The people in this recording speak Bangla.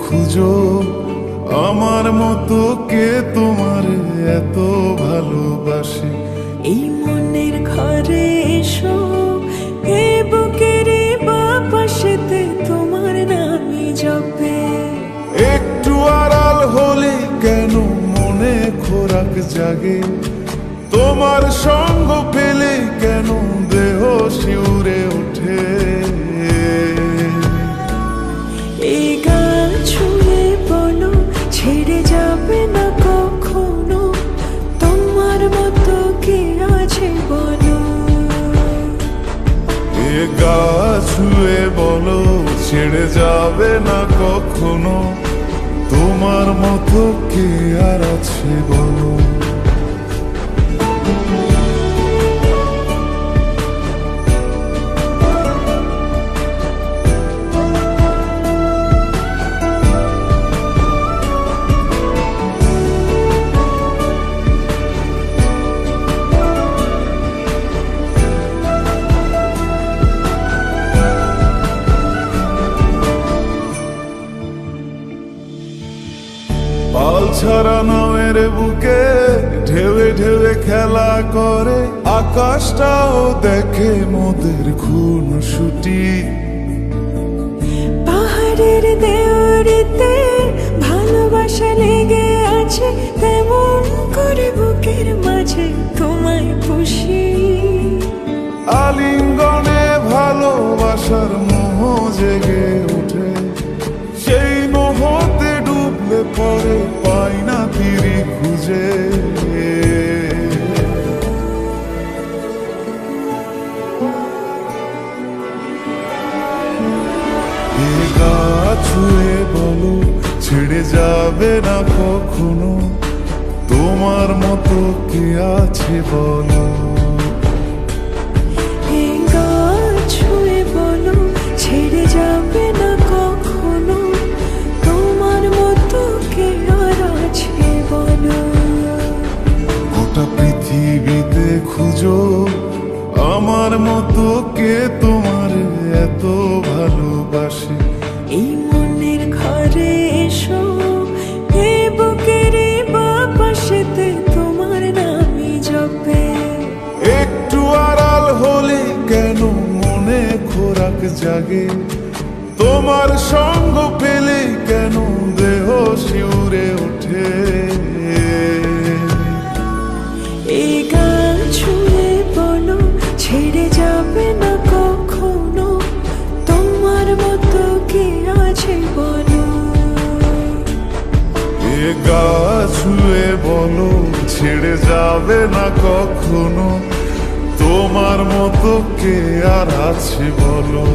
খুঁজো আমার মতো কে তোমার এত ভালোবাসে। এই মনের ঘরে এসো, এ বুকের বাপাশেতে তোমার নামই জপে। একটু আড়াল হলে কেন মনে খোরাক জাগে, তোমার সঙ্গ পেলে কেন দেহ শিউরে ওঠে। এই গান ছুঁয়ে বলো ছেড়ে যাবে না কখনো, তোমার মতো কে আছে বলো। এ গা ছুঁয়ে বলো ছেড়ে যাবে না কখনো, তোমার মতো কে আর আছে বলো। পাল ছাড়া নামের বুকে ঢেউে ঢেউে খেলা করে, আকাশটাও দেখে মোদের খুন ছুটি। পাহাড়ের দেওয়ারিতে ভালোবাসা লেগে আছে, তেমন করে বুকের মাঝে তোমায় পুষি। আলিঙ্গনে ভালোবাসার মোহ জেগে ওঠে, সেই মোহতে ডুবলে পরে পাই না তীরে খুঁজে। এ গা ছুঁয়ে বলো ছেড়ে যাবে না কখনো, তোমার মতো কে আছে বলো। এই গান ছুঁয়ে বলো ছেড়ে যাবে না কখনো, তোমার মতো কে আর আছে বলো। গোটা পৃথিবীতে খুঁজো আমার মতো কে তোমার এত ভালোবাসে। এই মনের ঘরে এসো, এ বুকের বাপাশেতে তোমার নামই জপে। একটু আড়াল হলে কেন মনে খোরাক জাগে, তোমার সঙ্গ পেলে কেন দেহ শিউরে ওঠে। এই গান ছুঁয়ে বলো ছেড়ে যাবে না কখনো, তোমার মতো কে আছে বলো। এ গা ছুঁয়ে বলো ছেড়ে যাবে না কখনো, তোমার মতো কে আর আছে বলো।